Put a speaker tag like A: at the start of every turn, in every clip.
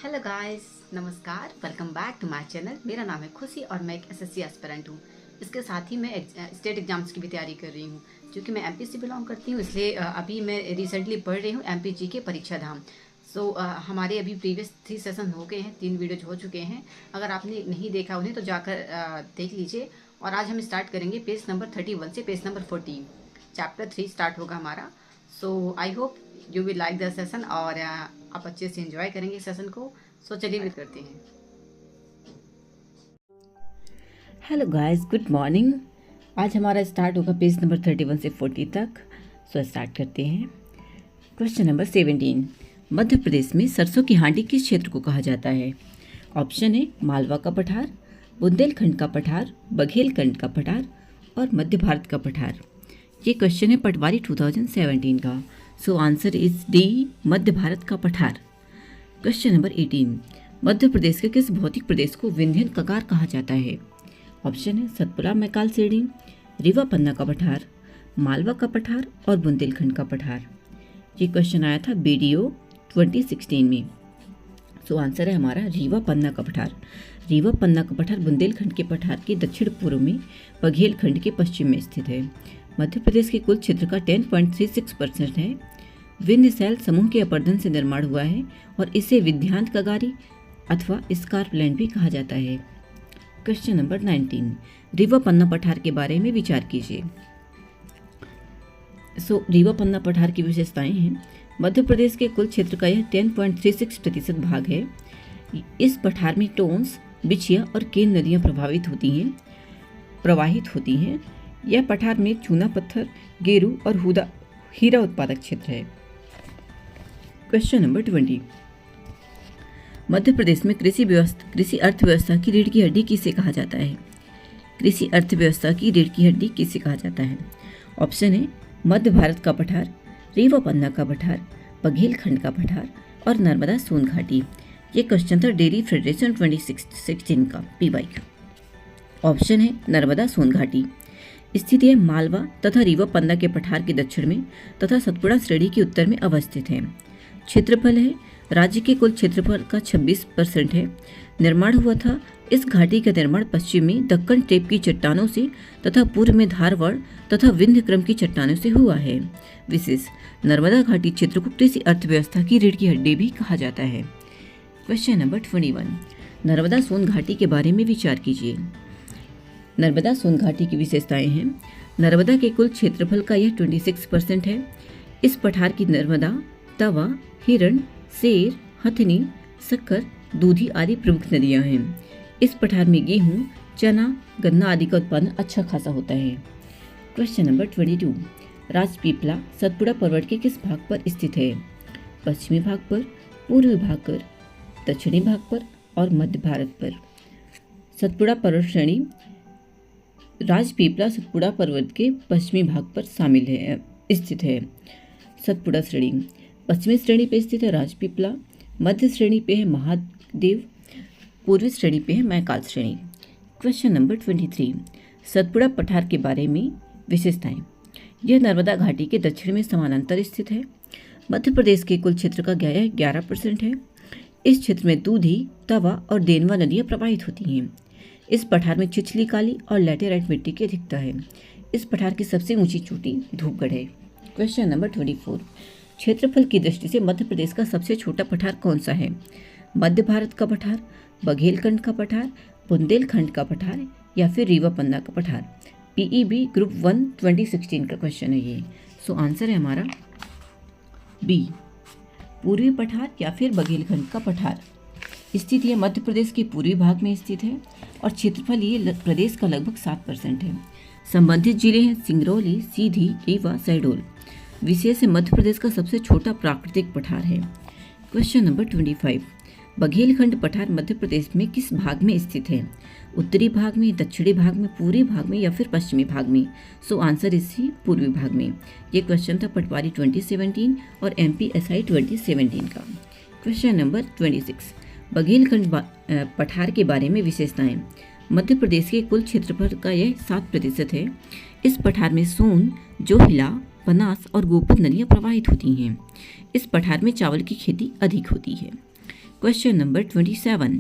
A: Hello guys, नमस्कार। Welcome back to my channel. मेरा नाम है खुशी और मैं एक एसएससी एस्पिरेंट हूँ। इसके साथ ही मैं स्टेट एग्जाम्स की भी तैयारी कर रही हूँ। क्योंकि मैं एमपी से बिलोंग करती हूँ, इसलिए अभी मैं रिसेंटली पढ़ रही हूँ एमपीजी के परीक्षा धाम। हमारे अभी प्रीवियस 3 सेशन हो गए हैं, 3 वीडियोज हो चुके हैं। अगर आपने नहीं देखा उन्हें तो जाकर देख लीजिए। और आज हम स्टार्ट करेंगे पेज नंबर 31 से पेज नंबर 14। चैप्टर 3 स्टार्ट होगा हमारा। I hope you will like the session और आप अच्छे से एंजॉय करेंगे सेशन को। चलिए भी करते हैं।
B: Hello guys, good morning. आज हमारा स्टार्ट होगा पेज नंबर 31 से 40 तक। स्टार्ट करते हैं। Question number 17। मध्य प्रदेश में सरसों की हांडी किस क्षेत्र को कहा जाता है? ऑप्शन है मालवा का पठार, बुंदेलखंड का पठार, बघेलखंड का पठार और मध्य भारत का पठार। ये क्वेश्चन है पटवारी 2017 का। आंसर इज डी, मध्य भारत का पठार। Question number 18। मध्य प्रदेश के किस भौतिक प्रदेश को विंध्यन कगार कहा जाता है? ऑप्शन है सतपुड़ा मैकाल सेड़ी, रीवा पन्ना का पठार, मालवा का पठार और बुंदेलखंड का पठार। ये क्वेश्चन आया था बीडीओ 2016 में। आंसर है हमारा रीवा पन्ना का पठार। रीवा पन्ना का पठार बुंदेलखंड के पठार के दक्षिण पूर्व में, बघेलखंड के पश्चिम में स्थित है। मध्य प्रदेश के कुल क्षेत्र का 10.36% है। विंध्य शैल समूह के अपर्दन से निर्माण हुआ है और इसे विध्यांत कगारी अथवा स्कार्पलैंड भी कहा जाता है। Question number 19। रीवा पन्ना पठार के बारे में विचार कीजिए। रीवा पन्ना पठार की विशेषताएं हैं। मध्य प्रदेश के कुल क्षेत्र का यह 10.36% भाग है। इस पठार में टोन्स, बिछिया और केन नदियां प्रवाहित होती हैं। यह पठार में चूना पत्थर, गेरू और हीरा उत्पादक क्षेत्र है। Question number 20। मध्य प्रदेश में कृषि अर्थव्यवस्था की रीढ़ की हड्डी किसे कहा जाता है? कृषि अर्थव्यवस्था की रीढ़ की हड्डी किसे कहा जाता है? ऑप्शन है मध्य भारत का पठार, रीवा पन्ना का पठार, बघेलखंड का पठार और नर्मदा सोन घाटी। ये क्वेश्चन था डेयरी फेडरेशन 2016 का PYQ। ऑप्शन है नर्मदा सोन घाटी। स्थित है मालवा तथा रीवा पन्ना के पठार के दक्षिण में तथा सतपुड़ा श्रेणी के उत्तर में अवस्थित है। क्षेत्रफल है राज्य के कुल क्षेत्रफल का 26% है। निर्माण हुआ था। इस घाटी का निर्माण पश्चिम में दक्कन टेप की चट्टानों से तथा पूर्व में धारवाड़ तथा विंध्य क्रम की चट्टानों से हुआ है। विशेष नर्मदा घाटी क्षेत्र को कृषि अर्थव्यवस्था की रीढ़ की हड्डी भी कहा जाता है। Question number 21। नर्मदा सोन घाटी के बारे में विचार कीजिए। नर्मदा सोन घाटी की विशेषताएं हैं। नर्मदा के कुल क्षेत्रफल का यह 26% है। इस पठार की नर्मदा, तवा, हिरण, सेर, हथनी, शक्कर, दूधी आदि प्रमुख नदियां हैं। इस पठार में गेहूं, चना, गन्ना आदि का उत्पादन अच्छा खासा होता है। Question number 22। राजपीपला सतपुड़ा पर्वत के किस भाग पर स्थित है? पश्चिमी भाग पर, पूर्वी भाग पर, दक्षिणी भाग पर और मध्य भारत पर। सतपुड़ा पर्वत श्रेणी राजपीपला सतपुड़ा पर्वत के पश्चिमी भाग पर स्थित है। सतपुड़ा श्रेणी पश्चिमी श्रेणी पे स्थित है राजपीपला, मध्य श्रेणी पे है महादेव, पूर्वी श्रेणी पे है मैकाल श्रेणी। क्वेश्चन नंबर 23। सतपुड़ा पठार के बारे में विशेषताएं। यह नर्मदा घाटी के दक्षिण में समानांतर स्थित है। मध्य प्रदेश के कुल क्षेत्र का 11% है। इस क्षेत्र में दूधी, तवा और देनवा नदियां प्रवाहित होती हैं। इस पठार में छिछली काली और लैटेराइट मिट्टी की अधिकता है। इस पठार की सबसे ऊंची चोटी धूपगढ़ है। Question number 24। क्षेत्रफल की दृष्टि से मध्य प्रदेश का सबसे छोटा पठार कौन सा है? मध्य भारत का पठार, बघेलखंड का पठार, बुंदेलखंड का पठार या फिर रीवा पन्ना का पठार। PEB ग्रुप 1 2016 का क्वेश्चन है ये। आंसर है हमारा बी, पूर्वी पठार या फिर बघेलखंड का पठार। स्थित यह मध्य प्रदेश के पूर्वी भाग में स्थित है और क्षेत्रफल ये प्रदेश का लगभग 7% है। संबंधित जिले हैं सिंगरौली, सीधी, रीवा, शहडोल। विशेष है मध्य प्रदेश का सबसे छोटा प्राकृतिक पठार है। Question number 25। बघेलखंड पठार मध्य प्रदेश में किस भाग में स्थित है? उत्तरी भाग में, दक्षिणी भाग में, पूर्वी भाग में या फिर पश्चिमी भाग में? आंसर इसी पूर्वी भाग में। ये क्वेश्चन था पटवारी 2017 और MPSI 2017 का। Question number 26। बघेलखंड पठार के बारे में विशेषताएं। मध्य प्रदेश के कुल क्षेत्रफल का यह 7% है। इस पठार में सोन, जोहिला, बनास और गोपद नदियां प्रवाहित होती हैं। इस पठार में चावल की खेती अधिक होती है। क्वेश्चन नंबर 27,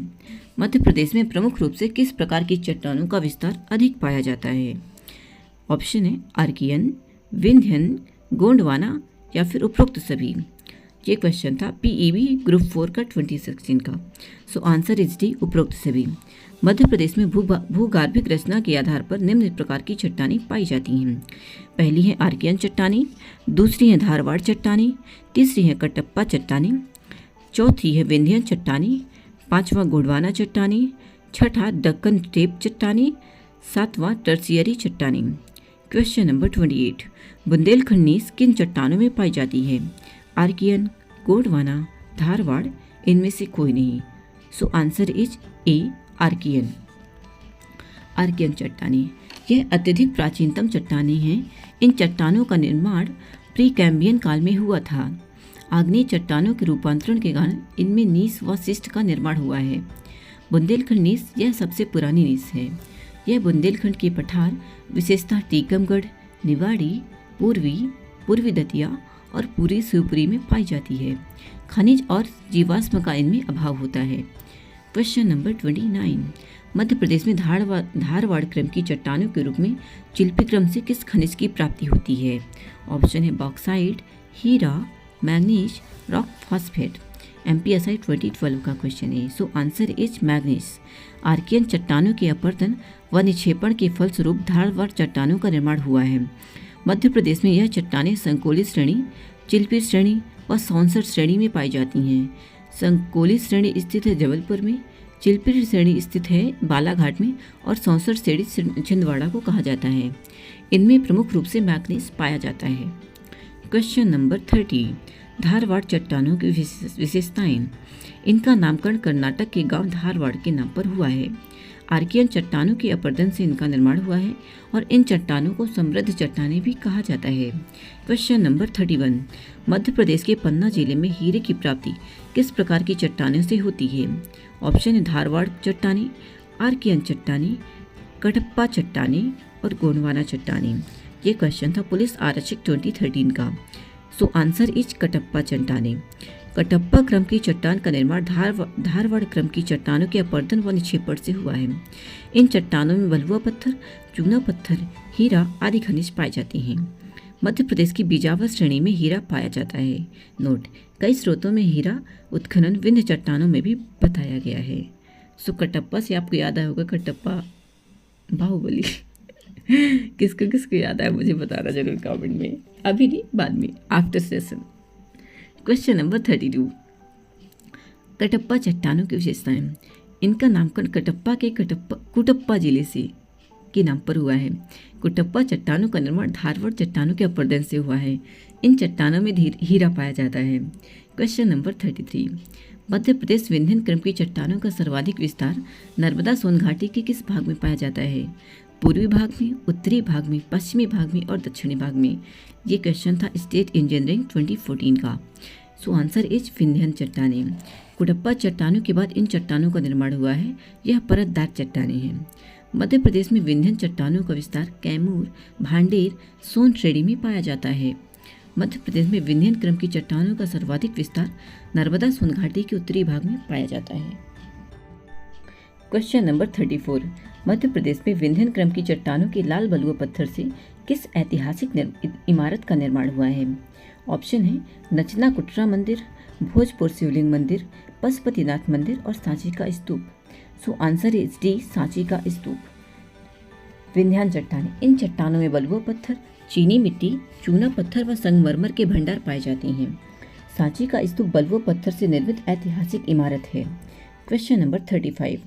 B: मध्य प्रदेश में प्रमुख रूप से किस प्रकार की चट्टानों का विस्तार अधिक पाया जाता है? ऑप्शन है आर्कियन, विंध्यन, गोंडवाना या फिर उपरोक्त सभी। ये क्वेश्चन था PEB ग्रुप 4 का 2016 का। सो आंसर इज डी, उपरोक्त सभी। मध्य प्रदेश में भूगार्भिक रचना के आधार पर निम्न प्रकार की चट्टानें पाई जाती हैं। पहली है आर्कियन चट्टानी, दूसरी है धारवाड़ चट्टानी, तीसरी है कटप्पा चट्टानी, चौथी है विंध्यन चट्टानी, पांचवा गोंडवाना चट्टानी, छठा दक्कन टेप चट्टानी, सातवां टर्सियरी चट्टानी। क्वेश्चन नंबर 28, बुंदेलखंड नीस किन चट्टानों में पाई जाती है? आर्कियन, गोंडवाना, धारवाड़, इनमें से कोई नहीं। So answer is A, archaean. Archaean चट्टानी यह अत्यधिक प्राचीनतम चट्टानें हैं। इन चट्टानों का निर्माण प्री कैम्बियन काल में हुआ था। आग्नेय चट्टानों के रूपांतरण के कारण इनमें नीस व शिस्ट का निर्माण हुआ है। बुंदेलखंड नीस यह सबसे पुरानी नीस है। यह बुंदेलखंड के पठार विशेषतः टीकमगढ़, निवाड़ी, पूर्वी दतिया और पूर्वी शिवपुरी में पाई जाती है। खनिज और जीवाश्म का इनमें अभाव होता है। क्वेश्चन नंबर 29, मध्य प्रदेश में धारवाड़ क्रम की चट्टानों के रूप में चिल्पी क्रम से किस खनिज की प्राप्ति होती है? ऑप्शन है बॉक्साइट, हीरा, मैग्नीज, रॉक फॉस्फेट। MPSI 2012 का क्वेश्चन है। So answer is manganese. Archaean चट्टानों के अपरदन व निक्षेपण के फलस्वरूप धारवाड़ चट्टानों का निर्माण हुआ है। मध्य प्रदेश में यह चट्टानें संकोलित श्रेणी, चिल्पी श्रेणी व सौंसर श्रेणी में पाई जाती हैं। संकोलित श्रेणी स्थित है जबलपुर में, चिल्पी श्रेणी स्थित है बालाघाट में और सौंसर श्रेणी छिंदवाड़ा को कहा जाता है। इनमें प्रमुख रूप से मैग्नीज पाया जाता है। क्वेश्चन नंबर 30, धारवाड़ चट्टानों की विशेषताएं। इनका नामकरण कर्नाटक के गांव धारवाड़ के नाम पर हुआ है। आर्कियन चट्टानों के अपरदन से इनका निर्माण हुआ है और इन चट्टानों को समृद्ध चट्टानें भी कहा जाता है। क्वेश्चन नंबर 31, मध्य प्रदेश के पन्ना जिले में हीरे की प्राप्ति किस प्रकार की चट्टानों से होती है? ऑप्शन है धारवाड़ चट्टानी, आर्कियन चट्टानी, कटप्पा चट्टानी और गोंडवाना चट्टानी। ये क्वेश्चन था पुलिस आरक्षक 2013 का। सो आंसर इज कटप्पा चट्टानी। कटप्पा क्रम की चट्टान का निर्माण धारवाड़ क्रम की चट्टानों के अपरदन व निक्षेपण से हुआ है। इन चट्टानों में बलुआ पत्थर, चूना पत्थर, हीरा आदि खनिज पाए जाते हैं। मध्य प्रदेश की बिजावर श्रेणी में हीरा पाया जाता है। नोट, कई स्रोतों में हीरा उत्खनन विंध्य चट्टानों में भी बताया गया है। सो कटप्पा से आपको याद आया होगा कटप्पा बाहुबली। किसको किसको याद आया मुझे बताना जरूर कमेंट में। अभी नहीं, बाद में, after session. Question number 32, Kattappa चट्टानों की विशेषताएं। इनका नामकरण कटप्पा के कुटप्पा जिले से के नाम पर हुआ है। कुटप्पा चट्टानों का निर्माण धारवाड़ चट्टानों के अपरदन से हुआ है। इन चट्टानों में हीरा पाया जाता है। क्वेश्चन नंबर 33, मध्य प्रदेश विंध्यन क्रम की चट्टानों का सर्वाधिक विस्तार नर्मदा सोन घाटी के किस भाग में पाया जाता है? पूर्वी भाग में, उत्तरी भाग में, पश्चिमी भाग में और दक्षिणी भाग में। ये क्वेश्चन था स्टेट इंजीनियरिंग 2014 का। सो आंसर इज विंध्यन चट्टानें। कुटप्पा चट्टानों के बाद इन चट्टानों का निर्माण हुआ है। यह परतदार चट्टानें हैं। मध्य प्रदेश में विंध्यन चट्टानों का विस्तार कैमूर, भांडेर, सोन श्रेणी में पाया जाता है। मध्य प्रदेश में विंध्यन क्रम की चट्टानों का सर्वाधिक विस्तार नर्मदा सोन घाटी के उत्तरी भाग में पाया जाता है। क्वेश्चन नंबर 34, मध्य प्रदेश में विंध्यन क्रम की चट्टानों के लाल बलुआ पत्थर से किस ऐतिहासिक इमारत का निर्माण हुआ है? ऑप्शन है नचना कुटरा मंदिर, भोजपुर शिवलिंग मंदिर, पशुपतिनाथ मंदिर और सांची का स्तूप। So answer is D, Sanchi का स्तूप। विंध्यान चट्टानें। इन चट्टानों में बलुआ पत्थर, चीनी मिट्टी, चूना पत्थर व संगमरमर के भंडार पाए जाते हैं। सांची का स्तूप बलुआ पत्थर से निर्मित ऐतिहासिक इमारत है। क्वेश्चन नंबर 35,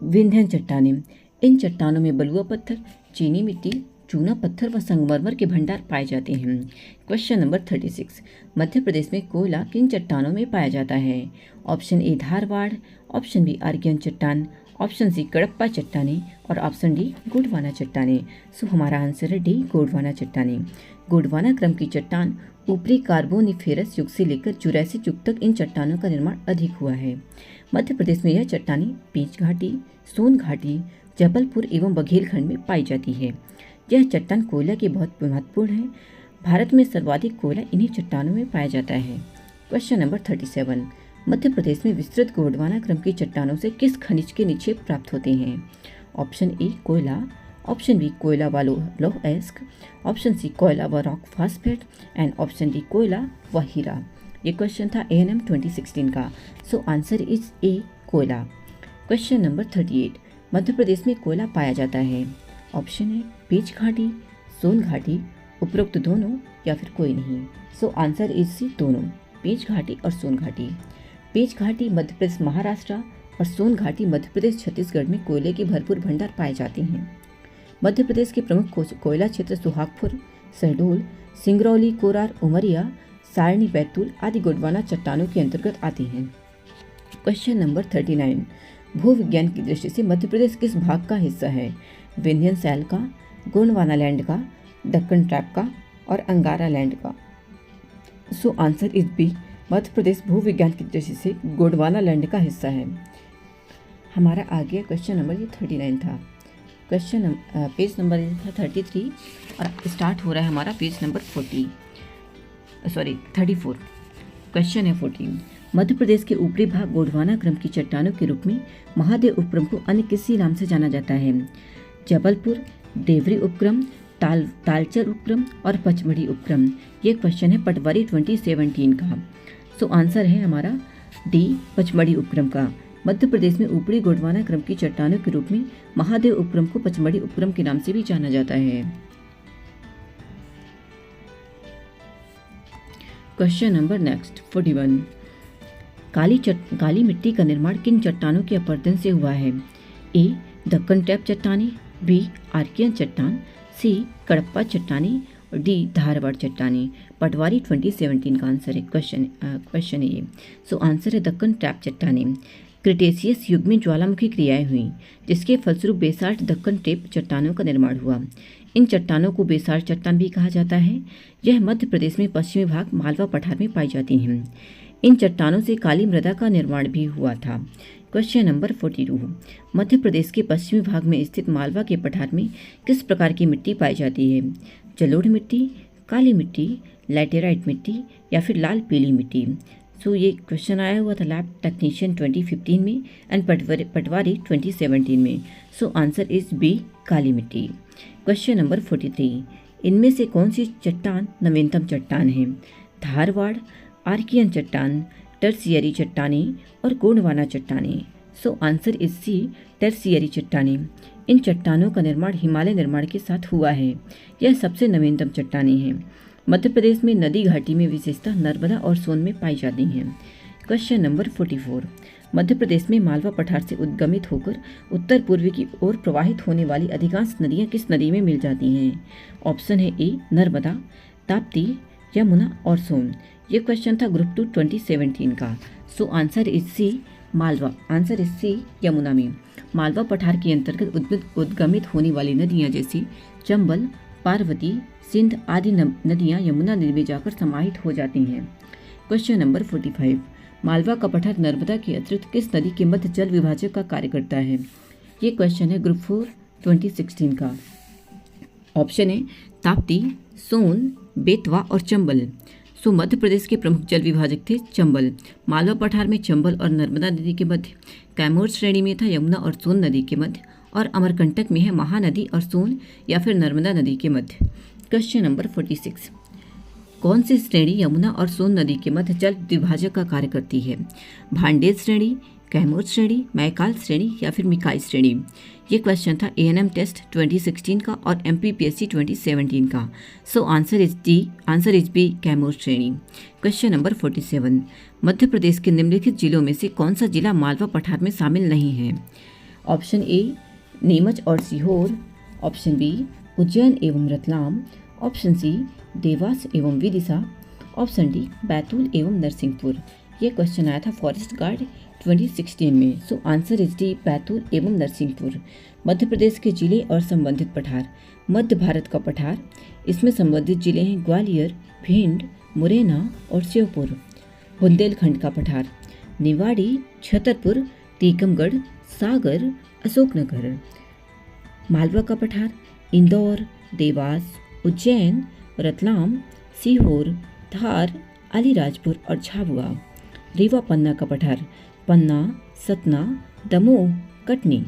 B: विंध्यन चट्टानें। इन चट्टानों में बलुआ पत्थर, चीनी मिट्टी, चूना पत्थर व संगमरमर के भंडार पाए जाते हैं। क्वेश्चन नंबर 36, मध्य प्रदेश में कोयला किन चट्टानों में पाया जाता है? Option A Dharwar, option B archaean चट्टान, ऑप्शन सी कड़प्पा चट्टानें और ऑप्शन डी गोंडवाना चट्टानें। सो हमारा आंसर है डी, गोंडवाना चट्टानें। गोंडवाना क्रम की चट्टान ऊपरी कार्बोनिफेरस युग से लेकर जुरैसिक युग तक इन चट्टानों का निर्माण अधिक हुआ है। मध्य प्रदेश में यह चट्टानें पेंच घाटी, सोन घाटी, जबलपुर एवं बघेलखंड में पाई जाती है। यह चट्टान कोयला की बहुत महत्वपूर्ण है भारत में सर्वाधिक कोयला इन्हीं चट्टानों में पाया जाता है। क्वेश्चन नंबर 37, मध्य प्रदेश में विस्तृत गोंडवाना क्रम की चट्टानों से किस खनिज के निक्षेप प्राप्त होते हैं? ऑप्शन ए कोयला, ऑप्शन बी कोयला व लौह अयस्क, ऑप्शन सी कोयला व rock phosphate and option D कोयला व हीरा। ये क्वेश्चन था ANM 2016 का। सो आंसर इज ए कोयला। क्वेश्चन नंबर 38, मध्य प्रदेश में कोयला पाया जाता है। ऑप्शन ए पेच घाटी, सोन घाटी, उपरोक्त दोनों या फिर कोई नहीं। सो आंसर इज सी दोनों, पेच घाटी और सोन घाटी। पेच घाटी मध्य प्रदेश महाराष्ट्र और सोन घाटी मध्य प्रदेश छत्तीसगढ़ में कोयले के भरपूर भंडार पाए जाते हैं। मध्य प्रदेश के प्रमुख कोयला क्षेत्र सुहागपुर, शहडोल, सिंगरौली, कोरार, उमरिया, सारणी, बैतूल आदि गोंडवाना चट्टानों के अंतर्गत आते हैं। क्वेश्चन नंबर 39, भू विज्ञान की दृष्टि से मध्य प्रदेश किस भाग का हिस्सा है? विंध्यन सैल का, गोंडवाना लैंड का, दक्कन ट्रैप का और अंगारा लैंड का। So answer is B, Madhya Pradesh भू विज्ञान की दृष्टि से गोंडवाना लैंड का हिस्सा है। हमारा आ गया क्वेश्चन नंबर 39 था। क्वेश्चन पेज नंबर था 33 और स्टार्ट हो रहा है हमारा पेज नंबर 34। क्वेश्चन है 14, मध्य प्रदेश के ऊपरी भाग गोंडवाना क्रम की चट्टानों के रूप में महादेव उपक्रम को अन्य किसी नाम से जाना जाता है? जबलपुर, देवरी उपक्रम, तालचर उपक्रम और पचमढ़ी उपक्रम। ये क्वेश्चन है पटवारी 2017 का। सो आंसर है हमारा डी, पचमढ़ी उपक्रम का। मध्य प्रदेश में ऊपरी गोंडवाना क्रम की चट्टानों के रूप में महादेव उपक्रम को पचमढ़ी उपक्रम के नाम से भी जाना जाता है। क्वेश्चन नंबर नेक्स्ट 41, काली मिट्टी का निर्माण किन चट्टानों के अपरदन से हुआ है? ए दक्कन टैप चट्टानी, बी आर्कियन चट्टान, सी कडप्पा चट्टानी और डी धारवाड़ चट्टानी। पटवारी 2017 का आंसर है क्वेश्चन है ये। सो आंसर है दक्कन टैप चट्टानी। क्रिटेशियस युग में ज्वालामुखी क्रियाएं हुई जिसके फलस्वरूप बेसाल्ट दक्कन टेप चट्टानों का निर्माण हुआ। इन चट्टानों को बेसाल्ट चट्टान भी कहा जाता है। यह मध्य प्रदेश में पश्चिमी भाग मालवा पठार में पाई जाती हैं। इन चट्टानों से काली मृदा का निर्माण भी हुआ था। क्वेश्चन नंबर 42, मध्य प्रदेश के पश्चिमी भाग में स्थित मालवा के पठार में किस प्रकार की मिट्टी पाई जाती है? जलोढ़ मिट्टी, काली मिट्टी, लैटेराइट मिट्टी या फिर लाल पीली मिट्टी। सो ये क्वेश्चन आया हुआ था लैब टेक्नीशियन 2015 में एंड पटवारी 2017 में। सो आंसर इज बी, काली मिट्टी। क्वेश्चन नंबर 43, इनमें से कौन सी चट्टान नवीनतम चट्टान है? धारवाड़, आर्कियन चट्टान, टर्सियरी चट्टानी और गोंडवाना चट्टानी। So answer is C, tertiary चट्टानी। इन चट्टानों का निर्माण हिमालय निर्माण के साथ हुआ है। यह सबसे नवीनतम चट्टानी है। मध्य प्रदेश में नदी घाटी में विशेषतः नर्मदा और सोन में पाई जाती हैं। क्वेश्चन नंबर 44, मध्य प्रदेश में मालवा पठार से उद्गमित होकर उत्तर पूर्वी की ओर प्रवाहित होने वाली अधिकांश नदियाँ किस नदी में मिल जाती हैं? ऑप्शन है ए नर्मदा, ताप्ती, यमुना और सोन। ये क्वेश्चन था ग्रुप 2 2017 का। So answer is C, Malwa. Answer is C, Yamuna में। मालवा पठार के अंतर्गत उद्गमित होने वाली नदियाँ जैसी चंबल, पार्वती, सिंध आदि नदियाँ यमुना नदी में जाकर समाहित हो जाती हैं। क्वेश्चन नंबर 45, मालवा का पठार नर्मदा के अतिरिक्त किस नदी के मध्य जल विभाजक का कार्य करता है? ये क्वेश्चन है ग्रुप 4 2016 का। ऑप्शन है ताप्ती, सोन, बेतवा और चंबल। सो मध्य प्रदेश के प्रमुख जल विभाजक थे चंबल। मालवा पठार में चंबल और नर्मदा नदी के मध्य, कैमूर श्रेणी में था यमुना और सोन नदी के मध्य और अमरकंटक में है महानदी और सोन या फिर नर्मदा नदी के मध्य। क्वेश्चन नंबर 46, कौन सी श्रेणी यमुना और सोन नदी के मध्य जल विभाजक का कार्य करती है? भांडेज श्रेणी, कैमूर श्रेणी, मैकाल श्रेणी या फिर मिकाई श्रेणी। ये क्वेश्चन था ANM टेस्ट 2016 का और MPPSC 2017 का। So answer is D, answer is B, Kaimur श्रेणी। क्वेश्चन नंबर 47, मध्य प्रदेश के निम्नलिखित जिलों में से कौन सा जिला मालवा पठार में शामिल नहीं है? ऑप्शन ए नीमच और सीहोर, ऑप्शन बी उज्जैन एवं रतलाम, ऑप्शन सी देवास एवं विदिशा, ऑप्शन डी बैतूल एवं नरसिंहपुर। ये क्वेश्चन आया था फॉरेस्ट गार्ड 2016 में। So answer is D, Betul एवं नरसिंहपुर। मध्य प्रदेश के जिले और संबंधित पठार, मध्य भारत का पठार, इसमें संबंधित जिले हैं ग्वालियर, भिंड, मुरैना और श्योपुर। बुंदेलखंड का पठार, निवाड़ी, छतरपुर, टीकमगढ़, सागर, अशोकनगर। मालवा का पठार, इंदौर, देवास, उज्जैन, रतलाम, सीहोर, धार, अलीराजपुर और झाबुआ। रीवा पन्ना का पठार पन्ना, सतना, दमोह, कटनी।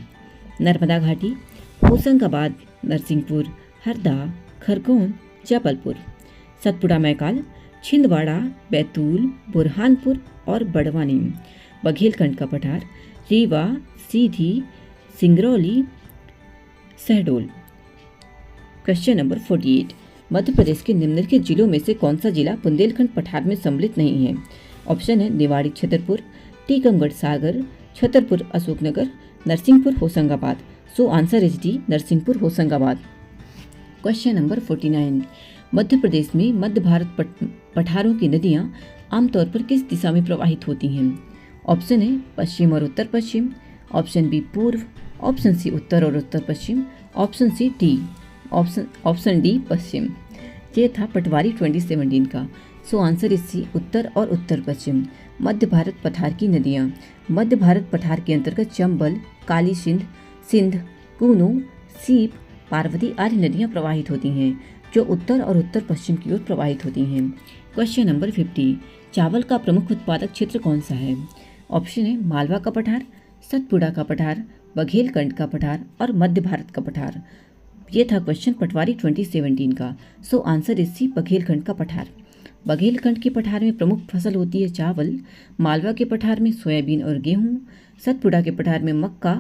B: नर्मदा घाटी होशंगाबाद, नरसिंहपुर, हरदा, खरगोन, जबलपुर। सतपुड़ा मैकाल छिंदवाड़ा, बैतूल, बुरहानपुर और बड़वानी। बघेलखंड का पठार रीवा, सीधी, सिंगरौली, शहडोल। Question number 48। मध्य प्रदेश के निम्नलिखित जिलों में से कौन सा जिला बुंदेलखंड पठार में सम्मिलित नहीं है? ऑप्शन है Niwari Chhatarpur, Tikamgarh Sagar, Chhatarpur Ashoknagar, Narsinghpur Hoshangabad. So answer is D, Narsinghpur Hoshangabad. Question number 49। Madhya Pradesh में मध्य भारत पठारों की नदियाँ आमतौर पर किस दिशा में प्रवाहित होती हैं? ऑप्शन है पश्चिम और उत्तर पश्चिम, ऑप्शन बी पूर्व, ऑप्शन सी उत्तर और उत्तर पश्चिम, option C D option D पश्चिम। ये था पटवारी 2017 का। सो आंसर इज सी, उत्तर और उत्तर पश्चिम। मध्य भारत पठार की नदियाँ मध्य भारत पठार के अंतर्गत चंबल, काली सिंध, कूनू, सीप, पार्वती आदि नदियाँ प्रवाहित होती हैं, जो उत्तर और उत्तर पश्चिम की ओर प्रवाहित होती हैं। Question number 50। चावल का प्रमुख उत्पादक क्षेत्र कौन सा है? ऑप्शन है मालवा का पठार, सतपुड़ा का पठार, बघेलखंड का पठार और मध्य भारत का पठार। ये था क्वेश्चन पटवारी 2017 का। So answer is C, Baghelkhand का पठार। बघेलखंड के पठार में प्रमुख फसल होती है चावल, मालवा के पठार में सोयाबीन और गेहूं, सतपुड़ा के पठार में मक्का,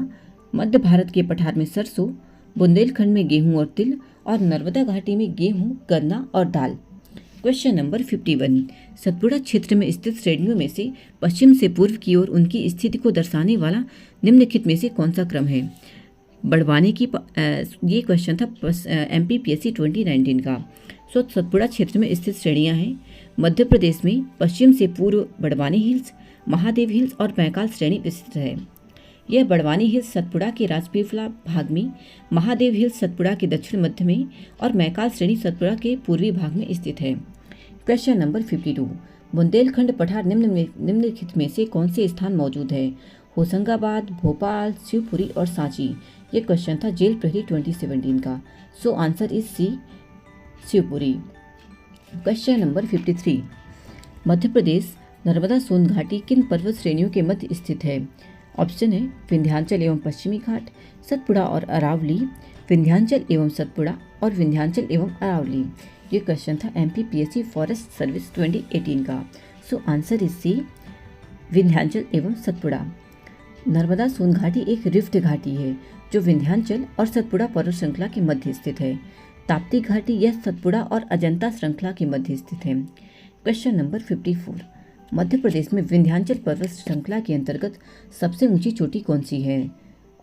B: मध्य भारत के पठार में सरसों, बुंदेलखंड में गेहूं और तिल और नर्मदा घाटी में गेहूं, गन्ना और दाल। Question number 51। सतपुड़ा क्षेत्र में स्थित श्रेणियों में से पश्चिम से पूर्व की ओर उनकी स्थिति को दर्शाने वाला निम्नलिखित में से कौन सा क्रम है? बड़वानी की ये क्वेश्चन था MPPSC 2019 का। सो सतपुड़ा क्षेत्र में स्थित श्रेणियां हैं मध्य प्रदेश में पश्चिम से पूर्व बड़वानी हिल्स, महादेव हिल्स और मैकाल श्रेणी स्थित है। यह बड़वानी हिल्स सतपुड़ा के राजपीपला भाग में, महादेव हिल्स सतपुड़ा के दक्षिण मध्य में और मैकाल श्रेणी सतपुड़ा के पूर्वी भाग में स्थित है। Question number 52। बुंदेलखंड पठार निम्नलिखित में से कौन से स्थान मौजूद है? होशंगाबाद, भोपाल, शिवपुरी और सांची। ये क्वेश्चन था जेल प्रहरी 2017 का। So answer is C, Shivpuri. Question number 53। Madhya Pradesh Narmada Son घाटी किन पर्वत श्रेणियों के मध्य स्थित है? ऑप्शन है विंध्याचल एवं पश्चिमी घाट, सतपुड़ा और अरावली, विंध्याचल एवं सतपुड़ा और विंध्याचल एवं अरावली। ये क्वेश्चन था MPPSC फॉरेस्ट सर्विस 2018 का। So answer is C, Vindhyachal एवं सतपुड़ा। नर्मदा सोन घाटी एक रिफ्ट घाटी है जो विंध्याचल और सतपुड़ा पर्वत श्रृंखला के मध्य स्थित है। ताप्ती घाटी यह सतपुड़ा और अजंता श्रृंखला के मध्य स्थित है। Question number 54। मध्य प्रदेश में विंध्याचल पर्वत श्रृंखला के अंतर्गत सबसे ऊंची चोटी कौन सी है?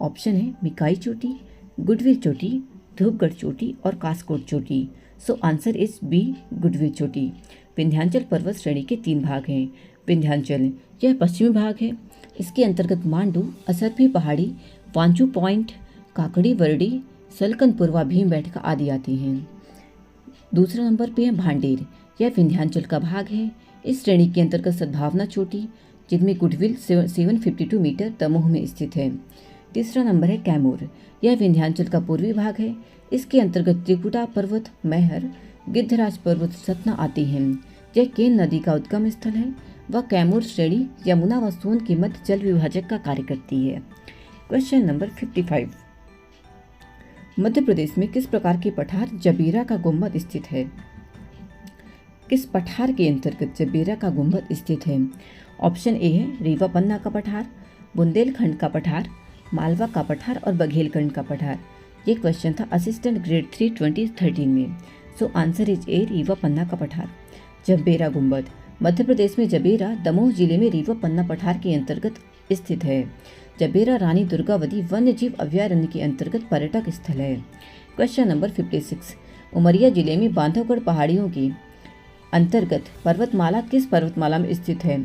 B: ऑप्शन है मिकाई चोटी, गुडविल चोटी, धूपगढ़ चोटी और कासकोट चोटी। So answer is B, goodwill चोटी। विंध्याचल पर्वत श्रेणी के 3 भाग हैं। विंध्याचल यह पश्चिमी भाग है, इसके अंतर्गत मांडू, असरफी पहाड़ी, वांचू पॉइंट, काकड़ी वर्डी, सलकनपुरवा भीमबेटका आदि आती हैं। दूसरे नंबर पे है भांडेर, यह विंध्याचल का भाग है। इस श्रेणी के अंतर्गत सद्भावना चोटी, जिनमें गुडविल 752 मीटर दमोह में स्थित है। तीसरा नंबर है कैमूर, यह विंध्याचल का पूर्वी भाग है। इसके अंतर्गत त्रिकुटा पर्वत, मैहर, गिद्धराज पर्वत, सतना आती हैं। यह केन नदी का उद्गम स्थल है। वह कैमूर श्रेणी यमुना व सोन के मध्य जल विभाजक का कार्य करती है। Question number 55। मध्य प्रदेश में किस प्रकार के पठार जबीरा का गुंबद स्थित है? किस पठार के अंतर्गत जबीरा का गुंबद स्थित है? ऑप्शन ए है रीवा पन्ना का पठार, बुंदेलखंड का पठार, मालवा का पठार और बघेलखंड का पठार। ये क्वेश्चन था असिस्टेंट ग्रेड 3 2013 में। So answer is A, Rewa Panna का पठार। जबेरा गुंबद मध्य प्रदेश में जबेरा दमोह जिले में रीवा पन्ना पठार के अंतर्गत स्थित है। जबेरा रानी दुर्गावती वन्य जीव अभयारण्य के अंतर्गत पर्यटक स्थल है। Question number 56। उमरिया जिले में बांधवगढ़ पहाड़ियों के अंतर्गत पर्वतमाला किस पर्वतमाला में स्थित है?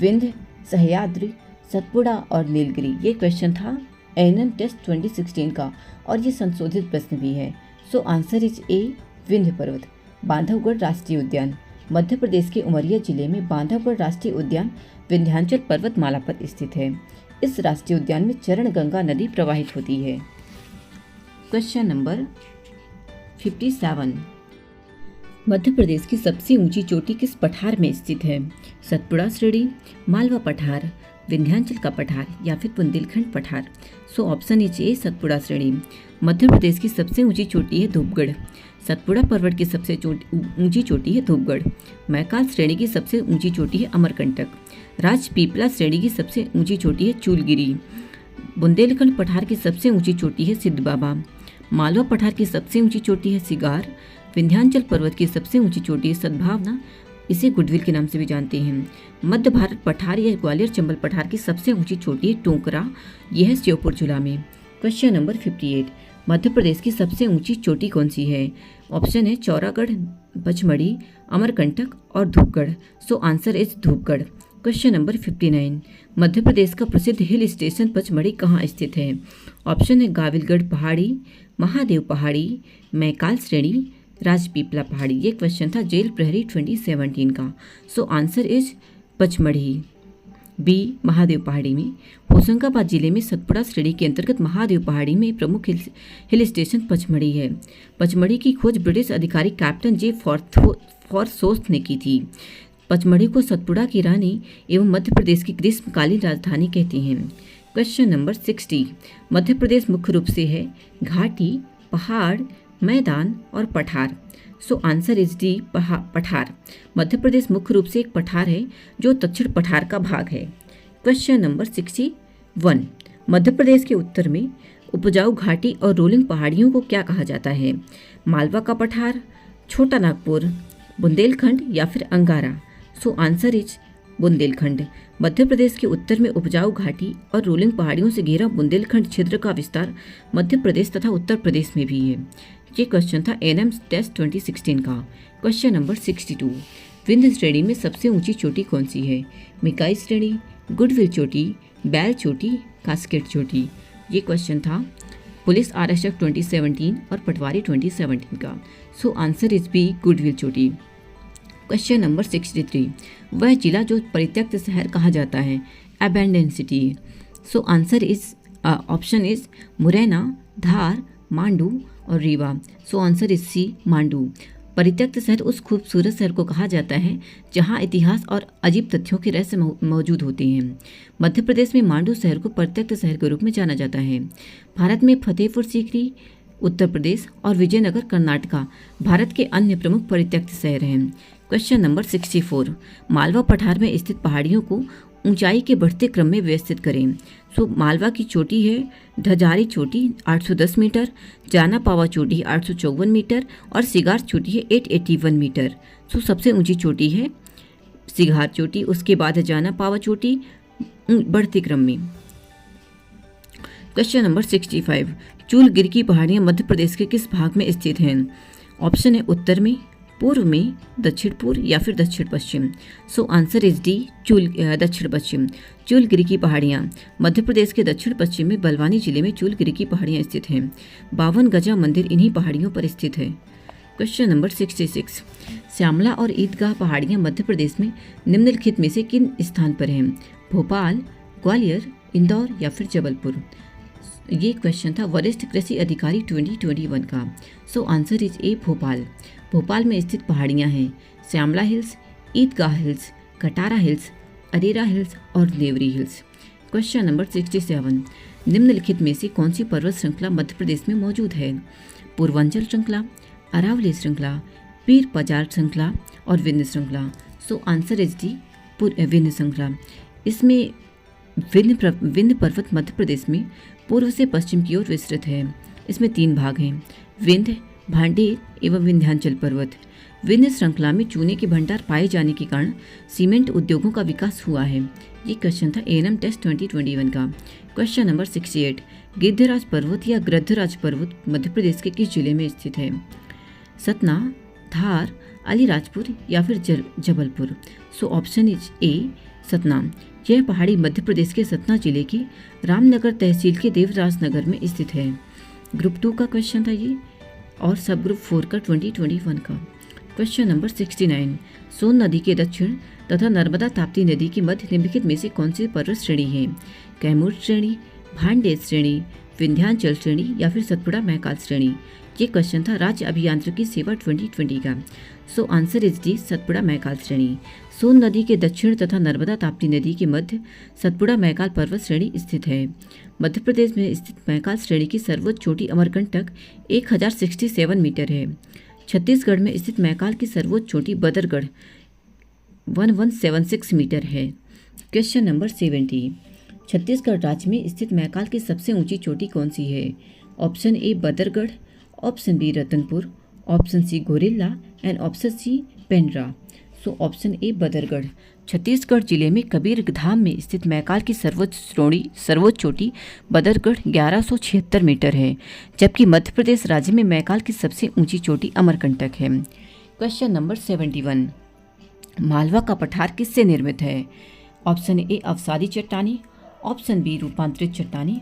B: विंध्य, सह्याद्री, सतपुड़ा और नीलगिरी। ये क्वेश्चन था एनएम टेस्ट 2016 का और ये संशोधित प्रश्न भी है। सो आंसर इज ए, विंध्य पर्वत। बांधवगढ़ राष्ट्रीय उद्यान मध्य प्रदेश के उमरिया जिले में बांधवगढ़ राष्ट्रीय उद्यान विंध्याचल पर्वतमाला पर स्थित है। इस राष्ट्रीय उद्यान में चरण गंगा नदी प्रवाहित होती है। Question number 57। मध्य प्रदेश की सबसे ऊंची चोटी किस पठार में स्थित है? सतपुड़ा श्रेणी, मालवा पठार, विंध्याचल का पठार या फिर बुंदेलखंड पठार। So option is a Satpura श्रेणी। मध्य प्रदेश की सबसे ऊंची चोटी है धूपगढ़। सतपुड़ा पर्वत की सबसे ऊंची चोटी है धूपगढ़। मैकाल श्रेणी की सबसे ऊंची चोटी है अमरकंटक। राजपीपला श्रेणी की सबसे ऊंची चोटी है चूलगिरी। बुंदेलखंड पठार की सबसे ऊंची चोटी है सिद्ध बाबा। मालवा पठार की सबसे ऊंची चोटी है सिगार। विंध्याचल पर्वत की सबसे ऊंची चोटी है सद्भावना, इसे गुडविल के नाम से भी जानते हैं। मध्य भारत पठार या ग्वालियर चंबल पठार की सबसे ऊंची चोटी है टोंकरा, यह है श्योपुर जिला में। क्वेश्चन नंबर 58, मध्य प्रदेश की सबसे ऊंची चोटी कौन सी है? ऑप्शन है चौरागढ़, पचमढ़ी, अमरकंटक और धूपगढ़। सो answer is Dhupgarh. Question number 59, Madhya Pradesh का प्रसिद्ध हिल स्टेशन पचमढ़ी कहाँ स्थित है? ऑप्शन है गाविलगढ़ पहाड़ी, महादेव पहाड़ी, मैकाल श्रेणी, राजपीपला पहाड़ी। ये क्वेश्चन था जेल प्रहरी 2017 का। So answer is Pachmarhi, B Mahadev पहाड़ी में। होशंगाबाद जिले में सतपुड़ा श्रेणी के अंतर्गत महादेव पहाड़ी में प्रमुख हिल स्टेशन पचमढ़ी है। पचमढ़ी की खोज ब्रिटिश अधिकारी कैप्टन जे फॉरसोथ ने की थी। पचमढ़ी को सतपुड़ा की रानी एवं मध्य प्रदेश की ग्रीष्मकालीन राजधानी कहते हैं। क्वेश्चन नंबर 60, मध्य प्रदेश मुख्य रूप से है घाटी, पहाड़, मैदान और पठार। सो आंसर इज डी पठार। मध्य प्रदेश मुख्य रूप से एक पठार है जो दक्षिण पठार का भाग है। क्वेश्चन नंबर 61, मध्य प्रदेश के उत्तर में उपजाऊ घाटी और रोलिंग पहाड़ियों को क्या कहा जाता है? मालवा का पठार, छोटा नागपुर, बुंदेलखंड या फिर अंगारा। So answer is Bundelkhand. Madhya Pradesh के उत्तर में उपजाऊ घाटी और रोलिंग पहाड़ियों से घिरा बुंदेलखंड क्षेत्र का विस्तार मध्य प्रदेश तथा उत्तर प्रदेश में भी है। ये क्वेश्चन था एनएम टेस्ट 2016 का। क्वेश्चन नंबर 62, विंध्य श्रेणी में सबसे ऊंची चोटी कौन सी है? मिकाई श्रेणी, गुडविल चोटी, बैल चोटी, कास्केट चोटी। ये क्वेश्चन था पुलिस आरक्षक 2017 और पटवारी 2017 का। So answer is B goodwill चोटी। क्वेश्चन नंबर 63, वह जिला जो परित्यक्त शहर कहा जाता है? Abandon city. So answer is option is Morena, Dhar, Mandu और Rewa. So answer is C Mandu. परित्यक्त शहर उस खूबसूरत शहर को कहा जाता है जहां इतिहास और अजीब तथ्यों के रहस्य मौजूद होते हैं। मध्य प्रदेश में मांडू शहर को परित्यक्त शहर के रूप में जाना जाता है। भारत में फतेहपुर सीकरी उत्तर प्रदेश और विजयनगर कर्नाटका भारत के अन्य प्रमुख परित्यक्त शहर हैं। क्वेश्चन नंबर 64, मालवा पठार में स्थित पहाड़ियों को ऊंचाई के बढ़ते क्रम में व्यवस्थित करें। सो मालवा की चोटी है ढजारी चोटी 810 मीटर, जाना पावा चोटी 854 मीटर और सिगार चोटी है 881 मीटर। सो सबसे ऊंची चोटी है सिगार चोटी, उसके बाद है जाना पावा चोटी बढ़ते क्रम में। क्वेश्चन नंबर 65, चूलगिरी की पहाड़ियाँ मध्य प्रदेश के किस भाग में स्थित हैं? ऑप्शन है उत्तर में, पूर्व में, दक्षिण पूर्व या फिर दक्षिण पश्चिम। सो आंसर इज डी दक्षिण पश्चिम। चूलगिरी की पहाड़ियाँ मध्य प्रदेश के दक्षिण पश्चिम में बलवानी जिले में चूलगिरी की पहाड़ियाँ स्थित हैं। 52 गजा मंदिर इन्हीं पहाड़ियों पर स्थित है। क्वेश्चन नंबर 66, श्यामला और ईदगाह पहाड़ियाँ मध्य प्रदेश में निम्नलिखित में से किन स्थान पर हैं? भोपाल, ग्वालियर, इंदौर या फिर जबलपुर। ये क्वेश्चन था वरिष्ठ कृषि अधिकारी 2021 का। So answer is A Bhopal. Bhopal में स्थित पहाड़ियाँ हैं Shyamla hills, Idgah hills, Katara hills, Arera hills और नेवरी हिल्स। क्वेश्चन नंबर 67, निम्नलिखित में से कौन सी पर्वत श्रृंखला मध्य प्रदेश में मौजूद है? पूर्वांचल श्रृंखला, अरावली श्रृंखला, पीर पजार श्रृंखला और विंध्य श्रृंखला। सो आंसर इज डी विंध्य श्रृंखला। इसमें विंध्य पर्वत मध्य प्रदेश में पूर्व से पश्चिम की ओर विस्तृत है। इसमें 3 भाग हैं, विंध्य, भांडेर एवं विंध्याचल पर्वत। विंध्य श्रृंखला में चूने के भंडार पाए जाने के कारण सीमेंट उद्योगों का विकास हुआ है। ये क्वेश्चन था एएनएम टेस्ट 2021 का। क्वेश्चन नंबर 68, गिद्धराज पर्वत या गृद्धराज पर्वत मध्य प्रदेश के किस जिले में स्थित है? सतना, धार, अलीराजपुर या फिर Jabalpur. So option is a Satna. यह पहाड़ी मध्य प्रदेश के सतना जिले के रामनगर तहसील के देवराज नगर में स्थित है। ग्रुप 2 का क्वेश्चन था ये और सब ग्रुप 4 का 2021 का। क्वेश्चन नंबर 69, सोन नदी के दक्षिण तथा नर्मदा ताप्ती नदी के मध्य निम्नलिखित में से कौन सी पर्वत श्रेणी है? कैमूर श्रेणी, भांडेर श्रेणी, विंध्याचल श्रेणी या फिर सतपुड़ा मैकाल श्रेणी। ये क्वेश्चन था राज्य अभियांत्रिकी सेवा 2020 का। So answer is D, Satpura Maikal श्रेणी। सोन नदी के दक्षिण तथा नर्मदा ताप्ती नदी के मध्य सतपुड़ा मैकाल पर्वत श्रेणी स्थित है। मध्य प्रदेश में स्थित मैकाल श्रेणी की सर्वोच्च चोटी अमरकंटक 1067 मीटर है। छत्तीसगढ़ में स्थित मैकाल की सर्वोच्च चोटी बदरगढ़ 1176 मीटर है। क्वेश्चन नंबर 70, छत्तीसगढ़ राज्य में स्थित मैकाल की सबसे ऊंची चोटी कौन सी है? Option A Badargarh, option B Ratanpur, option C gorilla and option C Pendra. So option A Badargarh. Chhattisgarh जिले में कबीरधाम में स्थित मैकाल की सर्वोच्च चोटी बदरगढ़ 1176 मीटर है, जबकि मध्य प्रदेश राज्य में मैकाल की सबसे ऊंची चोटी अमरकंटक है। क्वेश्चन नंबर 71, मालवा का पठार किससे निर्मित है? ऑप्शन ए अवसादी चट्टानी, ऑप्शन बी रूपांतरित चट्टानी,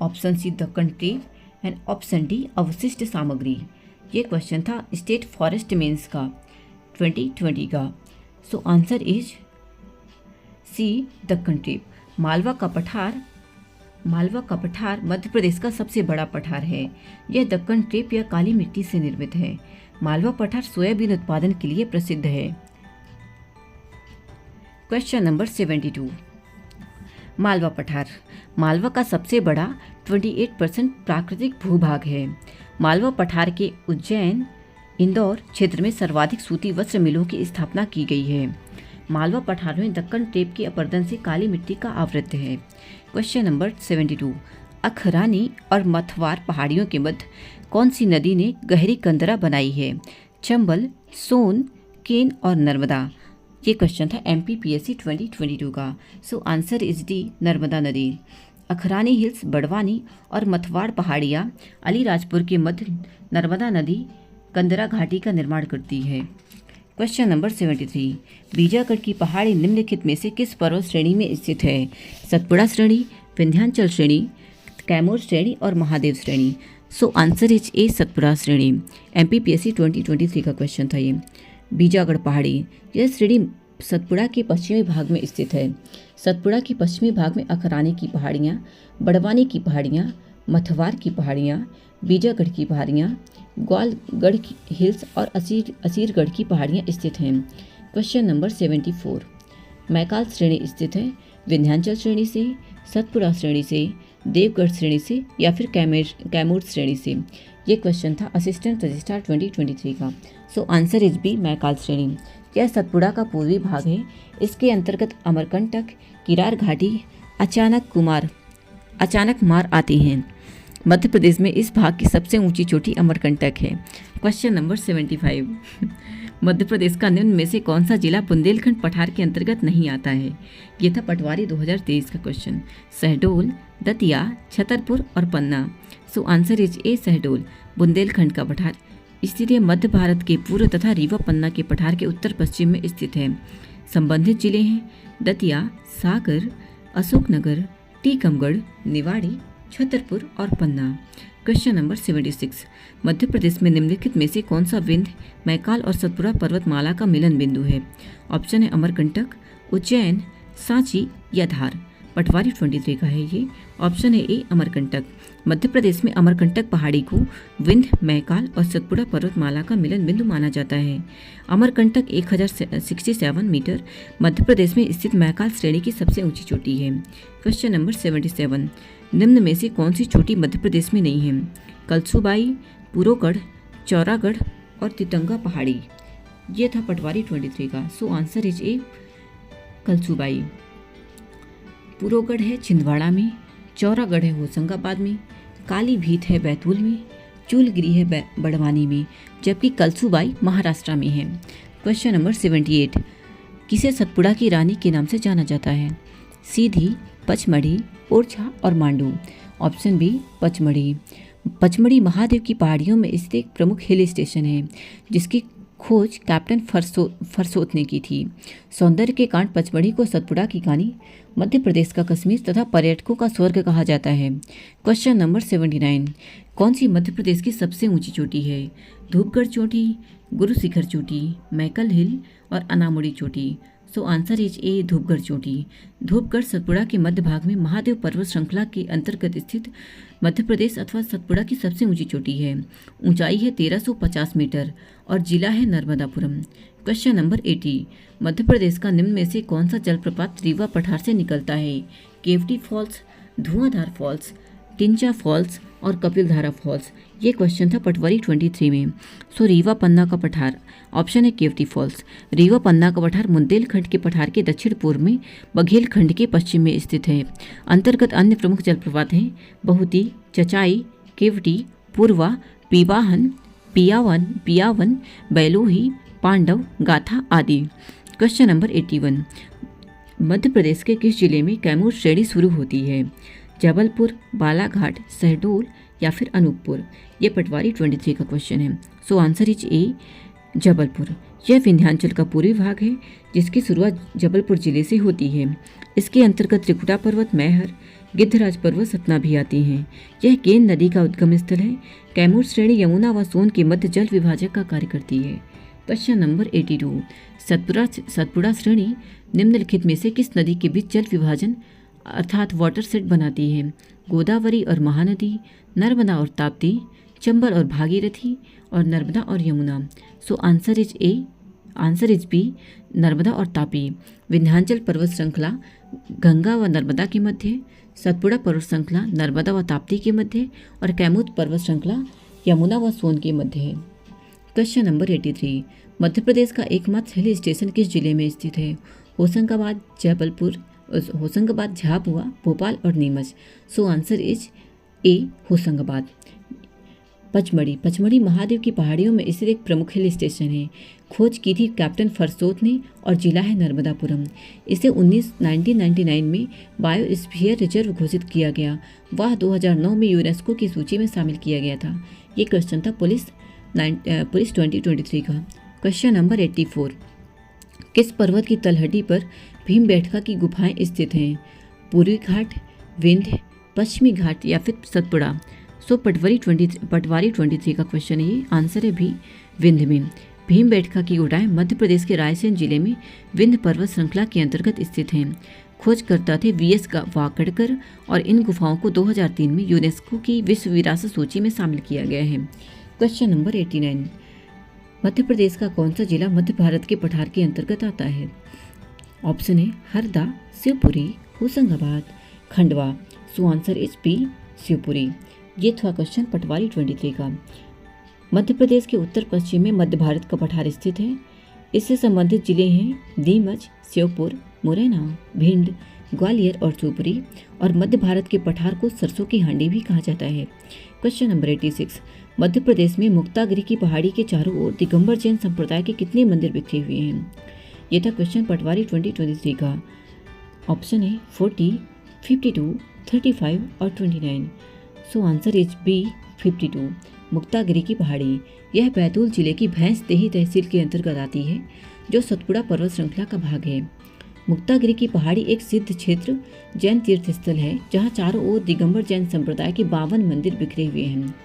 B: option C Deccan trap and option D अवशिष्ट सामग्री। ये क्वेश्चन था स्टेट फॉरेस्ट मेंस का 2020 का। So answer is C Deccan trap. Malwa का पठार मध्य प्रदेश का सबसे बड़ा पठार है। यह दक्कन टेप या काली मिट्टी से निर्मित है। मालवा पठार सोयाबीन उत्पादन के लिए प्रसिद्ध है। क्वेश्चन नंबर 72, मालवा पठार। मालवा का सबसे बड़ा 28% प्राकृतिक भूभाग है। मालवा पठार के उज्जैन, इंदौर क्षेत्र में सर्वाधिक सूती वस्त्र मिलों की स्थापना की गई है। मालवा पठार में दक्कन टेप के अपर्दन से काली मिट्टी का आवृत्त है। क्वेश्चन नंबर 72, अखरानी और मथवार पहाड़ियों के मध्य कौन सी नदी ने गहरी कंदरा बनाई है? चंबल, सोन, केन और नर्मदा। ये क्वेश्चन था MPPSC 2022 का। So answer is D, Narmada नदी। अखरानी हिल्स, बड़वानी और मथवाड़ पहाड़ियाँ अलीराजपुर के मध्य नर्मदा नदी कंदरा घाटी का निर्माण करती है। क्वेश्चन नंबर 73, बीजागढ़ की पहाड़ी निम्नलिखित में से किस पर्वत श्रेणी में स्थित है? सतपुड़ा श्रेणी, विंध्याचल श्रेणी, कैमूर श्रेणी और महादेव श्रेणी। सो आंसर इज ए, सतपुड़ा श्रेणी। MPPSC 2023 का क्वेश्चन था ये। बीजागढ़ पहाड़ी, यह श्रेणी सतपुड़ा के पश्चिमी भाग में स्थित है। सतपुड़ा के पश्चिमी भाग में अखरानी की पहाड़ियाँ, बड़वानी की पहाड़ियाँ, मथवार की पहाड़ियाँ, बीजागढ़ की पहाड़ियाँ, ग्वालगढ़ हिल्स और असीरगढ़ की पहाड़ियाँ स्थित हैं। क्वेश्चन नंबर 74, मैकाल श्रेणी स्थित है विंध्याचल श्रेणी से, सतपुड़ा श्रेणी से, देवगढ़ श्रेणी से या फिर कैमूर श्रेणी से। ये क्वेश्चन था असिस्टेंट रजिस्ट्रार 2023 का। So answer is B, Maikal श्रेणी। यह सतपुड़ा का पूर्वी भाग है। इसके अंतर्गत अमरकंटक, किरार घाटी, अचानक मार आती हैं। मध्य प्रदेश में इस भाग की सबसे ऊंची चोटी अमरकंटक है। क्वेश्चन नंबर 75, मध्य प्रदेश का निम्न में से कौन सा जिला बुंदेलखंड पठार के अंतर्गत नहीं आता है? ये था पटवारी 2023 का क्वेश्चन। शहडोल, दतिया, छतरपुर और Panna. So answer is A, Shahdol. Bundelkhand का पठार स्थित है मध्य भारत के पूर्व तथा रीवा पन्ना के पठार के उत्तर पश्चिम में स्थित है। संबंधित जिले हैं दतिया, सागर, अशोकनगर, टीकमगढ़, निवाड़ी, छतरपुर और पन्ना। क्वेश्चन नंबर 76, मध्य प्रदेश में निम्नलिखित में से कौन सा विंध्य, मैकाल और सतपुड़ा पर्वतमाला का मिलन बिंदु है? ऑप्शन है अमरकंटक, उज्जैन, सांची या धार। पटवारी 23 का है ये। ऑप्शन है ए, अमरकंटक। मध्य प्रदेश में अमरकंटक पहाड़ी को विंध्य, मैकाल और सतपुड़ा पर्वतमाला का मिलन बिंदु माना जाता है। अमरकंटक 1067 मीटर मध्य प्रदेश में स्थित मैकाल श्रेणी की सबसे ऊंची चोटी है। क्वेश्चन नंबर 77, निम्न में से कौन सी चोटी मध्य प्रदेश में नहीं है? कलसूबाई, पुरोगढ़, चौरागढ़ और तितंगा पहाड़ी। ये था पटवारी 23 का। So answer is A, Kalsubai. पुरोगढ़ है छिंदवाड़ा में, चौरागढ़ है होशंगाबाद में, काली भीत है बैतूल में, चूलगिरी है बड़वानी में, जबकि कलसूबाई महाराष्ट्र में है। क्वेश्चन नंबर 78, किसे सतपुड़ा की रानी के नाम से जाना जाता है? सीधी, पचमढ़ी, ओरछा और मांडू। Option B, Pachmarhi. पचमढ़ी महादेव की पहाड़ियों में स्थित एक प्रमुख हिल स्टेशन है जिसकी खोज कैप्टन फरसोत ने की थी। सौंदर्य के कारण पचमढ़ी को सतपुड़ा की कहानी, मध्य प्रदेश का कश्मीर तथा पर्यटकों का स्वर्ग कहा जाता है। क्वेश्चन नंबर 79, कौन सी मध्य प्रदेश की सबसे ऊंची चोटी है? धूपगढ़ चोटी, गुरु शिखर चोटी, मैकल हिल और अनामुड़ी चोटी। सो आंसर इज ए धूपगढ़ चोटी। धूपगढ़ सतपुड़ा के मध्य भाग में महादेव पर्वत श्रृंखला के अंतर्गत स्थित मध्य प्रदेश अथवा सतपुड़ा की सबसे ऊंची चोटी है। ऊंचाई है 1350 मीटर और जिला है नर्मदापुरम। क्वेश्चन नंबर 80, मध्य प्रदेश का निम्न में से कौन सा जलप्रपात रीवा पठार से निकलता है? केवटी फॉल्स, धुआंधार फॉल्स, टिंचा फॉल्स और कपिलधारा फॉल्स। ये क्वेश्चन था पटवारी 23 में। सो रीवा पन्ना का पठार, ऑप्शन है केवटी फॉल्स। रीवा पन्ना का पठार बुंदेलखंड के पठार के दक्षिण पूर्व में बघेलखंड के पश्चिम में स्थित है। अंतर्गत अन्य प्रमुख जलप्रपात हैं बहुती, चचाई, केवटी, पूर्वा, पीवाहन, पियावन, बैलोही, पांडव, गाथा आदि। क्वेश्चन नंबर 81, मध्य प्रदेश के किस जिले में कैमूर श्रेणी शुरू होती है? जबलपुर, बालाघाट, शहडोल या फिर अनूपपुर। ये पटवारी 23 का क्वेश्चन है। सो आंसर इज ए जबलपुर। यह विंध्याचल का पूर्वी भाग है जिसकी शुरुआत जबलपुर जिले से होती है। इसके अंतर्गत त्रिकुटा पर्वत, मैहर, गिद्धराज पर्वत, सतना भी आती हैं। यह केन नदी का उद्गम स्थल है। कैमूर श्रेणी यमुना व सोन के मध्य जल विभाजक का कार्य करती है। क्वेश्चन नंबर 82, सतपुड़ा श्रेणी निम्नलिखित में से किस नदी के बीच जल विभाजन अर्थात वाटर सेट बनाती है? गोदावरी और महानदी, नर्मदा और ताप्ती, चंबल और भागीरथी और नर्मदा और Yamuna. So answer is B, Narmada और तापी। विंध्याचल पर्वत श्रृंखला गंगा व नर्मदा के मध्य, सतपुड़ा पर्वत श्रृंखला नर्मदा व ताप्ती के मध्य और कैमूर पर्वत श्रृंखला यमुना व सोन के मध्य है। क्वेश्चन नंबर 83, मध्य प्रदेश का एकमात्र हिल स्टेशन किस जिले में स्थित है? होशंगाबाद, झाबुआ, भोपाल और नीमच। सो आंसर इज ए, होशंगाबाद। पचमढ़ी महादेव की पहाड़ियों में स्थित एक प्रमुख हिल स्टेशन है। खोज की थी कैप्टन फरसोत ने और जिला है नर्मदापुरम। इसे 1999 में बायोस्फीयर रिजर्व घोषित किया गया। वह 2009 में यूनेस्को की सूची में शामिल किया गया था। ये क्वेश्चन था पुलिस 2023 का। क्वेश्चन नंबर 84, किस पर्वत की तलहटी पर भीमबेटका की गुफाएं स्थित हैं? पूर्वी घाट, विंध्य, पश्चिमी घाट या फिर सतपुड़ा। सो पटवारी 23 का क्वेश्चन है। ये आंसर है भी, विंध्य में। भीमबेटका की गुफाएं मध्य प्रदेश के रायसेन जिले में विंध्य पर्वत श्रृंखला के अंतर्गत स्थित हैं। खोजकर्ता थे वीएस वाकड़कर और इन गुफाओं को 2003 में यूनेस्को की विश्व विरासत सूची में शामिल किया गया है। क्वेश्चन नंबर 89, मध्य प्रदेश का कौन सा जिला मध्य भारत के पठार के अंतर्गत आता है? ऑप्शन है Harda, Shivpuri, Hoshangabad, Khandwa. So answer is B, Shivpuri. ये था क्वेश्चन पटवारी 23 का। मध्य प्रदेश के उत्तर पश्चिम में मध्य भारत का पठार स्थित है। इससे संबंधित जिले हैं नीमच, श्योपुर, मुरैना, भिंड, ग्वालियर और शिवपुरी। और मध्य भारत के पठार को सरसों की हांडी भी कहा जाता है। क्वेश्चन नंबर 86, मध्य प्रदेश में मुक्तागिरी की पहाड़ी के चारों ओर दिगंबर जैन संप्रदाय के कितने मंदिर बिखरे हुए हैं? ये था क्वेश्चन पटवारी 2023 का। ऑप्शन है 40, 52, 35 और 29। So answer is B, 52। Muktagiri की पहाड़ी यह बैतूल जिले की भैंसदेही तहसील के अंतर्गत आती है, जो सतपुड़ा पर्वत श्रृंखला का भाग है। मुक्तागिरी की पहाड़ी एक सिद्ध क्षेत्र जैन तीर्थ स्थल है, जहाँ चारों ओर दिगंबर जैन संप्रदाय के 52 मंदिर बिखरे हुए हैं।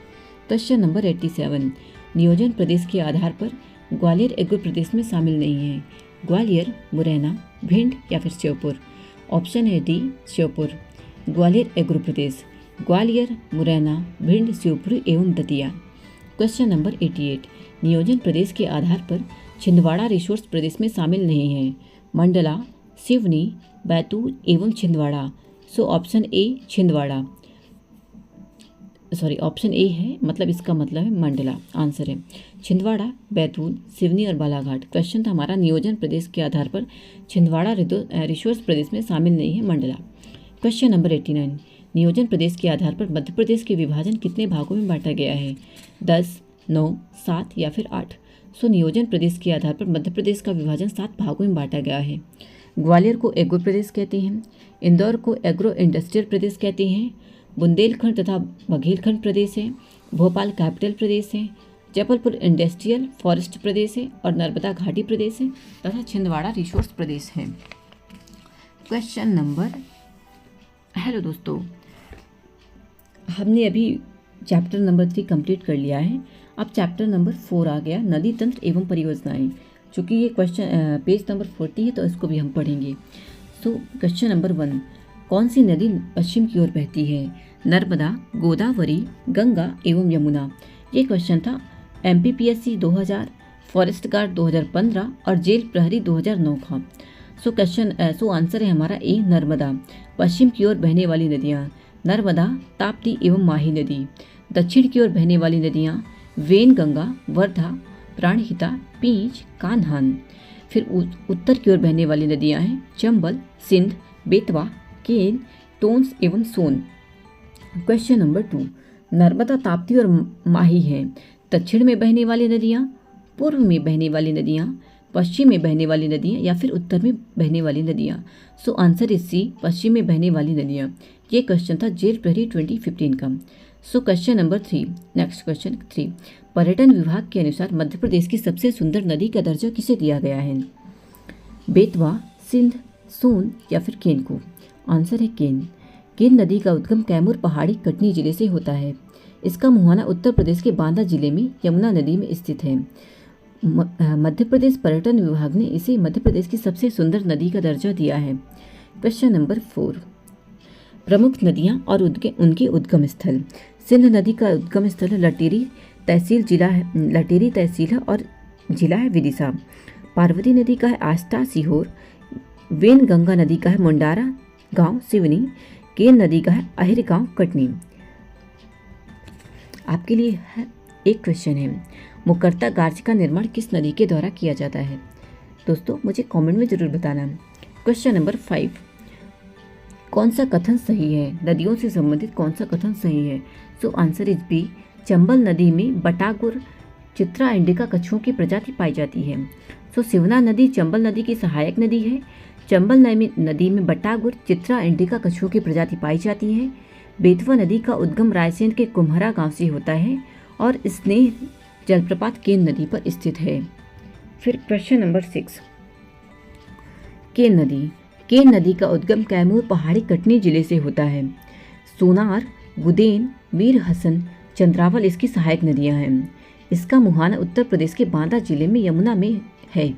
B: क्वेश्चन नंबर 87, नियोजन प्रदेश के आधार पर ग्वालियर एग्रो प्रदेश में शामिल नहीं है। ग्वालियर, मुरैना, भिंड या फिर श्योपुर। ऑप्शन है डी, श्योपुर। ग्वालियर एग्रो प्रदेश ग्वालियर, मुरैना, भिंड, श्योपुर एवं दतिया। क्वेश्चन नंबर 88, नियोजन प्रदेश के आधार पर छिंदवाड़ा रिसोर्स प्रदेश में शामिल नहीं है। मंडला, सिवनी, बैतूल एवं छिंदवाड़ा। सो option A, Chhindwara. Option A है, मतलब इसका मतलब है मंडला। आंसर है छिंदवाड़ा, बैतूल, सिवनी और बालाघाट। क्वेश्चन था हमारा नियोजन प्रदेश के आधार पर छिंदवाड़ा रिसोर्स प्रदेश में शामिल नहीं है, मंडला। क्वेश्चन नंबर 89, नियोजन प्रदेश के आधार पर मध्य प्रदेश के विभाजन कितने भागों में बांटा गया है? 10, 9, 7 या फिर 8। सो नियोजन प्रदेश के आधार पर मध्य प्रदेश का विभाजन 7 भागों में बांटा गया है। ग्वालियर को एग्रो प्रदेश कहते हैं, इंदौर को एग्रो इंडस्ट्रियल प्रदेश कहते हैं, बुंदेलखंड तथा बघेलखंड प्रदेश है, भोपाल कैपिटल प्रदेश है, जबलपुर इंडस्ट्रियल फॉरेस्ट प्रदेश है और नर्मदा घाटी प्रदेश है तथा छिंदवाड़ा रिसोर्स प्रदेश है। क्वेश्चन नंबर, हेलो दोस्तों, हमने अभी चैप्टर नंबर 3 कंप्लीट कर लिया है। अब चैप्टर नंबर 4 आ गया, नदी तंत्र एवं परियोजनाएं। चूँकि ये क्वेश्चन पेज नंबर 40 है तो इसको भी हम पढ़ेंगे। सो क्वेश्चन नंबर 1, कौन सी नदी पश्चिम की ओर बहती है? नर्मदा, गोदावरी, गंगा एवं यमुना। ये क्वेश्चन था MPPSC 2000, फॉरेस्ट गार्ड 2015 और जेल प्रहरी 2009 का। सो आंसर है हमारा ए, नर्मदा। पश्चिम की ओर बहने वाली नदियाँ नर्मदा, ताप्ती एवं माही नदी। दक्षिण की ओर बहने वाली नदियाँ वेनगंगा, वर्धा, प्राणहिता, पींच, कान्हान। फिर उत्तर की ओर बहने वाली नदियाँ हैं चंबल, सिंध, बेतवा, केन, टोंस एवं सोन। क्वेश्चन नंबर 2, नर्मदा, ताप्ती और माही हैं दक्षिण में बहने वाली नदियाँ, पूर्व में बहने वाली नदियाँ, पश्चिम में बहने वाली नदियाँ या फिर उत्तर में बहने वाली नदियाँ। सो आंसर इज सी, पश्चिम में बहने वाली नदियाँ। ये क्वेश्चन था जेल प्रहरी 2015 का। So question number 3, next question 3, पर्यटन विभाग के अनुसार मध्य प्रदेश की सबसे सुंदर नदी का दर्जा किसे दिया गया है? बेतवा, सिंध, सोन या फिर केन को? आंसर है केन। केन नदी का उद्गम कैमूर पहाड़ी कटनी जिले से होता है। इसका मुहाना उत्तर प्रदेश के बांदा जिले में यमुना नदी में स्थित है। मध्य प्रदेश पर्यटन विभाग ने इसे मध्य प्रदेश की सबसे सुंदर नदी का दर्जा दिया है। क्वेश्चन नंबर 4, प्रमुख नदियां और उनके उद्गम स्थल। सिंध नदी का उद्गम स्थल लटेरी तहसील है और जिला है विदिशा। पार्वती नदी का है आस्था सीहोर। वेन गंगा नदी का है मुंडारा गांव सिवनी। केन नदी का है अहिर गांव कटनी। आपके लिए है एक क्वेश्चन है, मुकरता गार्ज का निर्माण किस नदी के द्वारा किया जाता है? दोस्तों मुझे कमेंट में जरूर बताना। क्वेश्चन नंबर 5, कौन सा कथन सही है? नदियों से संबंधित कौन सा कथन सही है? So answer is B, Chambal नदी में बटागुर, चित्रा इंडिका कछुओं की प्रजाति पाई जाती है। सो सिवना नदी चंबल नदी की सहायक नदी है। चंबल नदी में बटागुर, चित्रा इंडिका कछुओं की प्रजाति पाई जाती है। बेतवा नदी का उद्गम रायसेन के कुम्हरा गांव से होता है और स्नेह जलप्रपात केन नदी पर स्थित है। फिर क्वेश्चन नंबर 6, केन नदी का उद्गम कैमूर पहाड़ी कटनी जिले से होता है। सोनार, गुदेन, मीर हसन, चंद्रावल इसकी सहायक नदियां हैं। इसका मुहाना उत्तर प्रदेश के बांदा जिले में यमुना में है।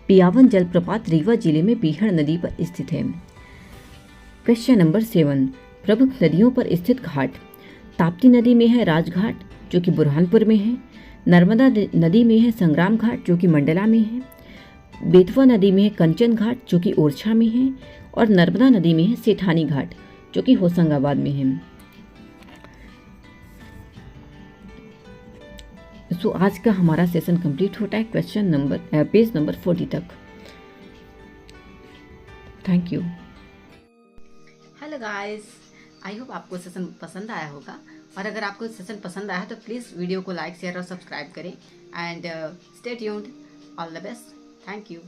B: पियावन जलप्रपात रीवा जिले में बीहड़ नदी पर स्थित है। क्वेश्चन नंबर 7, प्रमुख नदियों पर स्थित घाट। ताप्ती नदी में है राजघाट जो कि बुरहानपुर में है। नर्मदा नदी में है संग्राम घाट जो कि मंडला में है। बेतवा नदी में है कंचन घाट जो कि ओरछा में है और नर्मदा नदी में है सेठानी घाट जो कि होशंगाबाद में है। सो आज का हमारा सेशन कंप्लीट होता है पेज नंबर 40 तक। Thank you.
A: Hello guys, I hope आपको सेशन पसंद आया होगा और अगर आपको सेशन पसंद आया तो प्लीज़ वीडियो को लाइक, शेयर और सब्सक्राइब करें and stay tuned. All the best. Thank you.